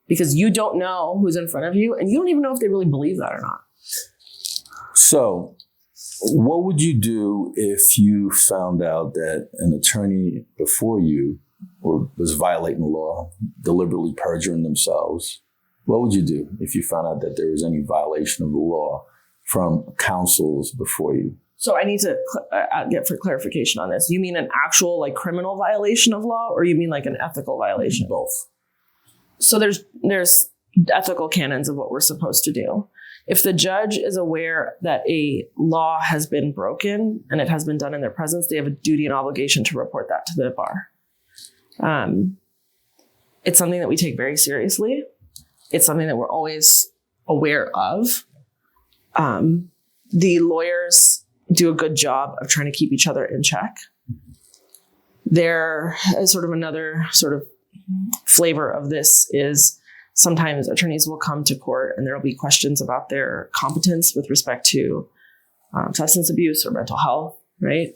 because you don't know who's in front of you and you don't even know if they really believe that or not. So what would you do if you found out that an attorney before you was violating the law, deliberately perjuring themselves? What would you do if you found out that there was any violation of the law from counsels before you? So I need to get for clarification on this. You mean an actual like criminal violation of law, or you mean like an ethical violation? Both. So there's ethical canons of what we're supposed to do. If the judge is aware that a law has been broken and it has been done in their presence, they have a duty and obligation to report that to the bar. It's something that we take very seriously. It's something that we're always aware of. The lawyers do a good job of trying to keep each other in check. There is sort of another sort of flavor of this is sometimes attorneys will come to court and there will be questions about their competence with respect to substance abuse or mental health, right?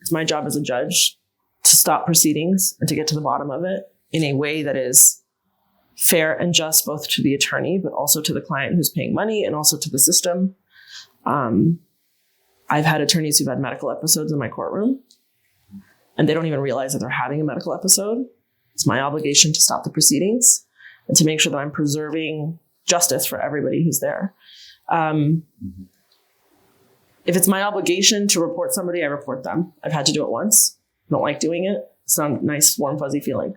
It's my job as a judge to stop proceedings and to get to the bottom of it in a way that is fair and just both to the attorney, but also to the client who's paying money and also to the system. I've had attorneys who've had medical episodes in my courtroom and they don't even realize that they're having a medical episode. It's my obligation to stop the proceedings and to make sure that I'm preserving justice for everybody who's there. If it's my obligation to report somebody, I report them. I've had to do it once. I don't like doing it. It's not a nice, warm, fuzzy feeling.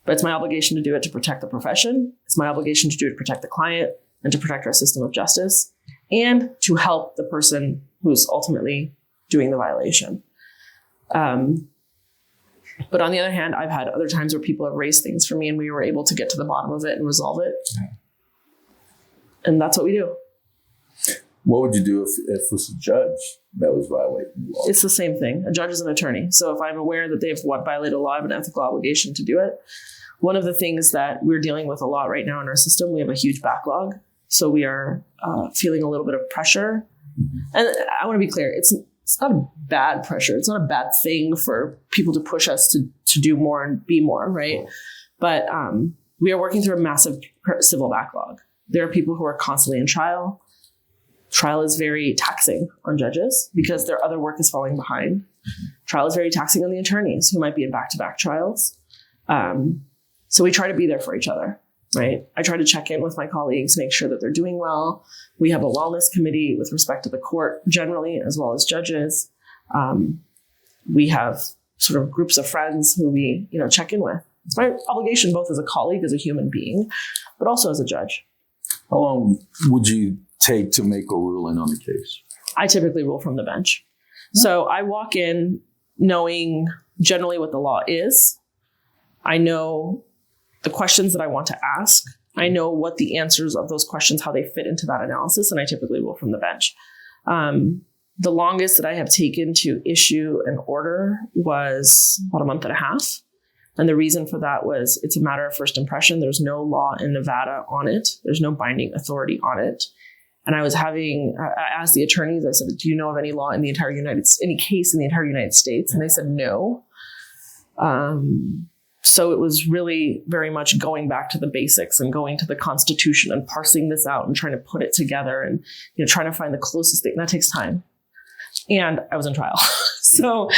But it's my obligation to do it to protect the profession. It's my obligation to do it to protect the client and to protect our system of justice and to help the person who's ultimately doing the violation. But on the other hand, I've had other times where people have raised things for me and we were able to get to the bottom of it and resolve it. And that's what we do. What would you do if it was a judge that was violating the law? It's the same thing. A judge is an attorney. So if I'm aware that they've violated a law, I have an ethical obligation to do it. One of the things that we're dealing with a lot right now in our system, we have a huge backlog. So we are feeling a little bit of pressure. And I want to be clear, it's not a bad pressure. It's not a bad thing for people to push us to do more and be more, right? But we are working through a massive civil backlog. There are people who are constantly in trial. Trial is very taxing on judges because their other work is falling behind. Trial is very taxing on the attorneys who might be in back-to-back trials. So we try to be there for each other, right? I try to check in with my colleagues, make sure that they're doing well. We have a wellness committee with respect to the court generally, as well as judges. We have sort of groups of friends who we, check in with. It's my obligation both as a colleague, as a human being, but also as a judge. How long would you take to make a ruling on the case? I typically rule from the bench. So I walk in knowing generally what the law is. I know the questions that I want to ask. I know what the answers of those questions, how they fit into that analysis, and I typically rule from the bench. The longest that I have taken to issue an order was about a month and a half. And the reason for that was it's a matter of first impression. There's no law in Nevada on it. There's no binding authority on it. And I asked the attorneys, I said, do you know of any law in the entire any case in the entire United States? And they said no. So it was really very much going back to the basics and going to the Constitution and parsing this out and trying to put it together and trying to find the closest thing. That takes time. And I was in trial. So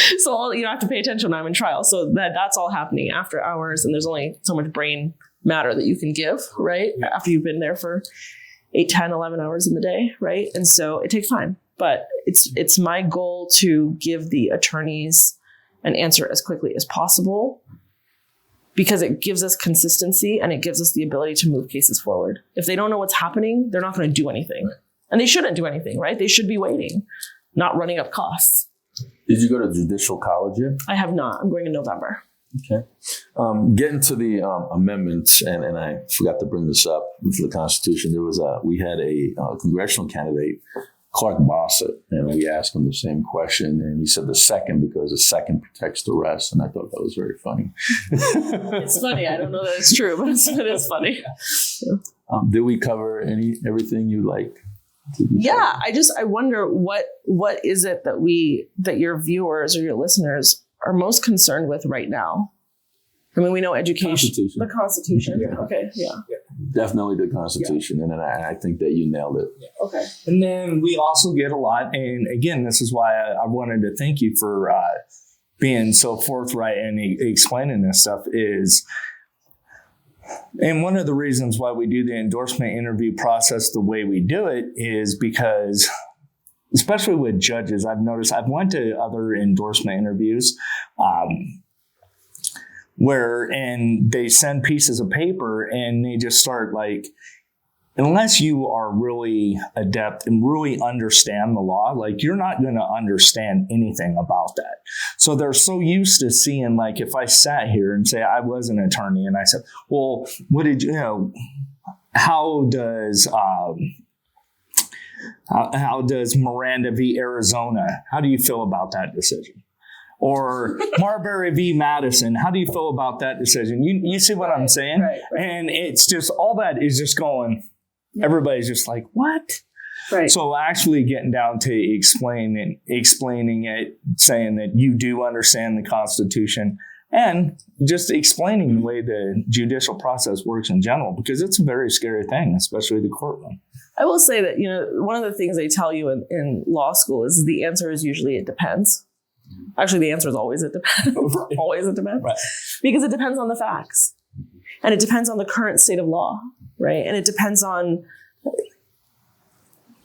you have to pay attention when I'm in trial. So that's all happening after hours. And there's only so much brain matter that you can give, right? After you've been there for 8, 10, 11 hours in the day, right? And so it takes time. But it's my goal to give the attorneys an answer as quickly as possible because it gives us consistency and it gives us the ability to move cases forward. If they don't know what's happening, they're not going to do anything. Right. And they shouldn't do anything, right? They should be waiting, not running up costs. Did you go to judicial college yet? I have not. I'm going in November. Okay. Getting to the amendments, and I forgot to bring this up for the Constitution. We had a congressional candidate, Clark Bossett, and we asked him the same question, and he said the second because the second protects the rest, and I thought that was very funny. It's funny. I don't know that it's true, but it is funny. Yeah. Did we cover everything you like? Yeah, I wonder what is it that your viewers or your listeners are most concerned with right now? I mean, we know education. The Constitution. Yeah. Okay. Yeah. Definitely the Constitution. Yeah. And I think that you nailed it. Yeah. Okay. And then we also get a lot. And again, this is why I wanted to thank you for being so forthright and explaining this stuff is. And one of the reasons why we do the endorsement interview process the way we do it is because, especially with judges, I've noticed I've went to other endorsement interviews and they send pieces of paper and they just start like, unless you are really adept and really understand the law, like you're not going to understand anything about that. So they're so used to seeing, like, if I sat here and say I was an attorney and I said, well, what did you know? How does Miranda v. Arizona? How do you feel about that decision? Or Marbury v. Madison, how do you feel about that decision? You see what I'm saying? Right. And it's just, all that is just going, everybody's just like, what? Right. So actually getting down to explaining it, saying that you do understand the Constitution, and just explaining the way the judicial process works in general, because it's a very scary thing, especially the courtroom. I will say that, one of the things they tell you in law school is the answer is usually it depends. Actually, the answer is always it depends. Always it depends. Right. Because it depends on the facts. And it depends on the current state of law, right? And it depends on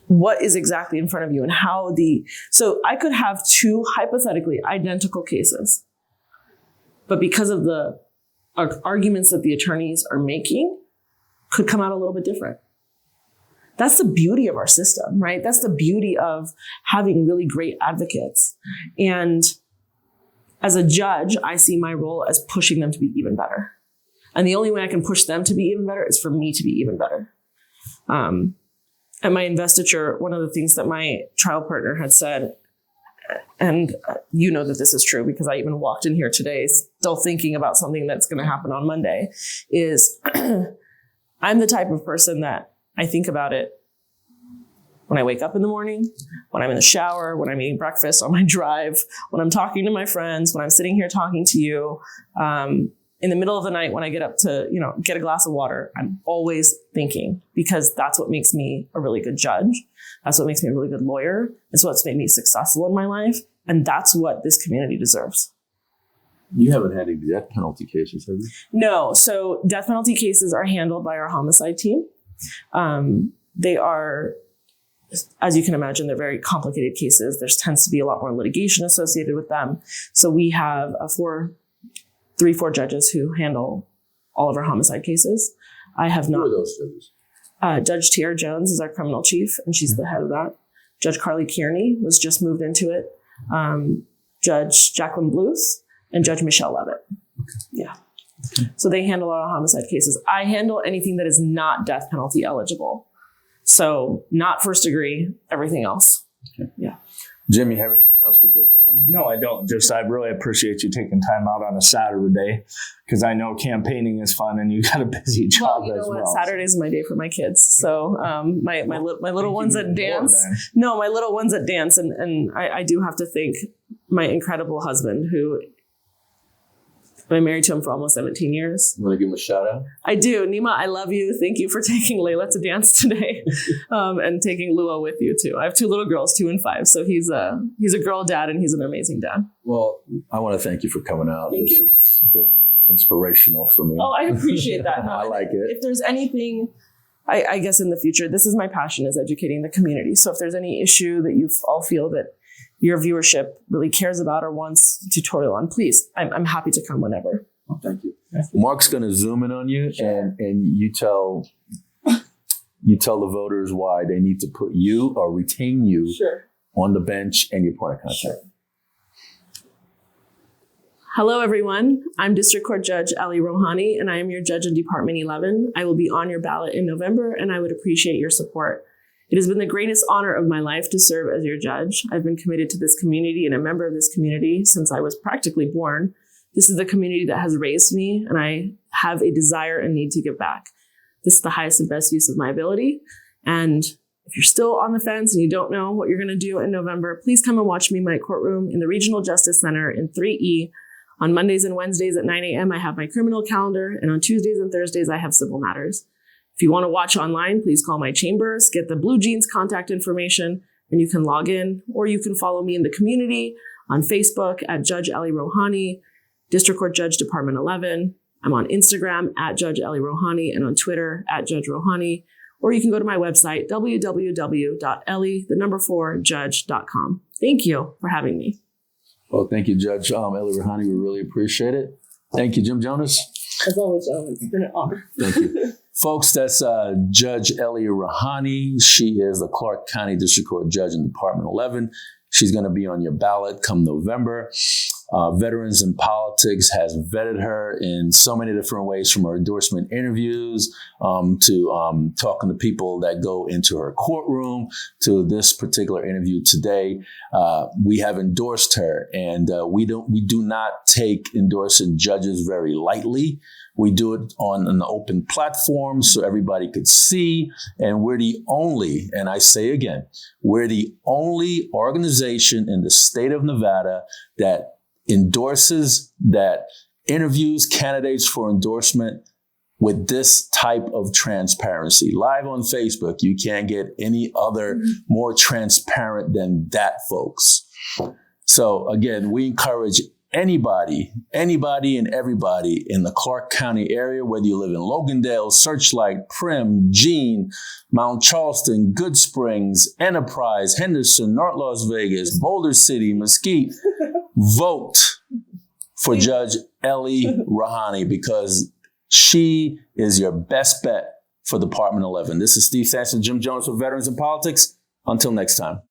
what is exactly in front of you and how so I could have two hypothetically identical cases, but because of the arguments that the attorneys are making could come out a little bit different. That's the beauty of our system, right? That's the beauty of having really great advocates. And as a judge, I see my role as pushing them to be even better. And the only way I can push them to be even better is for me to be even better. At my investiture, one of the things that my trial partner had said, and you know that this is true because I even walked in here today still thinking about something that's going to happen on Monday, is I'm the type of person that I think about it when I wake up in the morning, when I'm in the shower, when I'm eating breakfast, on my drive, when I'm talking to my friends, when I'm sitting here talking to you, in the middle of the night when I get up to, get a glass of water. I'm always thinking, because that's what makes me a really good judge. That's what makes me a really good lawyer. It's what's made me successful in my life. And that's what this community deserves. You haven't had any death penalty cases, have you? No. So death penalty cases are handled by our homicide team. They are, as you can imagine, they're very complicated cases. There tends to be a lot more litigation associated with them. So we have 4 judges who handle all of our homicide cases. I have not. Who are those judges? Judge Tiara Jones is our criminal chief, and she's the head of that. Judge Carly Kearney was just moved into it. Judge Jacqueline Blues and Judge Michelle Levitt. Yeah. So they handle our homicide cases. I handle anything that is not death penalty eligible. So not first degree, everything else. Okay. Yeah. Jim, you have anything else with Judge Roohani? No, I don't. I really appreciate you taking time out on a Saturday, because I know campaigning is fun and you got a busy job as well. Saturdays is my day for my kids. So my little ones at dance. No, my little ones at dance. And I do have to thank my incredible husband, who I've been married to him for almost 17 years. You want to give him a shout out? I do. Nima, I love you. Thank you for taking Layla to dance today, and taking Lua with you too. I have 2 little girls, 2 and 5. So he's a girl dad, and he's an amazing dad. Well, I want to thank you for coming out. Thank this you. has been inspirational for me. Oh, I appreciate that. I like it. If there's anything, I guess in the future, this is my passion, is educating the community. So if there's any issue that you all feel that your viewership really cares about or wants a tutorial on, please, I'm happy to come whenever. Oh, thank you. Mark's going to zoom in on you, and you tell the voters why they need to put you or retain you on the bench and your point of contact. Sure. Hello, everyone. I'm District Court Judge Ellie Roohani, and I am your judge in Department 11. I will be on your ballot in November, and I would appreciate your support. It has been the greatest honor of my life to serve as your judge. I've been committed to this community and a member of this community since I was practically born. This is the community that has raised me, and I have a desire and need to give back. This is the highest and best use of my ability. And if you're still on the fence and you don't know what you're going to do in November, please come and watch me in my courtroom in the Regional Justice Center in 3E. On Mondays and Wednesdays at 9 a.m., I have my criminal calendar, and on Tuesdays and Thursdays, I have civil matters. If you want to watch online, please call my chambers, get the Blue Jeans contact information, and you can log in, or you can follow me in the community on Facebook at Judge Ellie Roohani, District Court Judge Department 11. I'm on Instagram at Judge Ellie Roohani and on Twitter at Judge Roohani. Or you can go to my website, www.ellie4judge.com. Thank you for having me. Well, thank you, Judge Ellie Roohani. We really appreciate it. Thank you, Jim Jonas. As always, gentlemen, it's been an honor. Thank you. Folks, that's Judge Ellie Roohani. She is the Clark County District Court Judge in Department 11. She's going to be on your ballot come November. Veterans in Politics has vetted her in so many different ways, from her endorsement interviews to talking to people that go into her courtroom to this particular interview today. We have endorsed her, and we do not take endorsing judges very lightly. We do it on an open platform so everybody could see. And we're the only, and I say again, we're the only organization in the state of Nevada that endorses, that interviews candidates for endorsement with this type of transparency. Live on Facebook, you can't get any other more transparent than that, folks. So again, we encourage anybody and everybody in the Clark County area, whether you live in Logandale, Searchlight, Prim, Jean, Mount Charleston, Good Springs, Enterprise, Henderson, North Las Vegas, Boulder City, Mesquite, vote for Judge Ellie Roohani, because she is your best bet for Department 11. This is Steve Sampson, Jim Jones for Veterans in Politics. Until next time.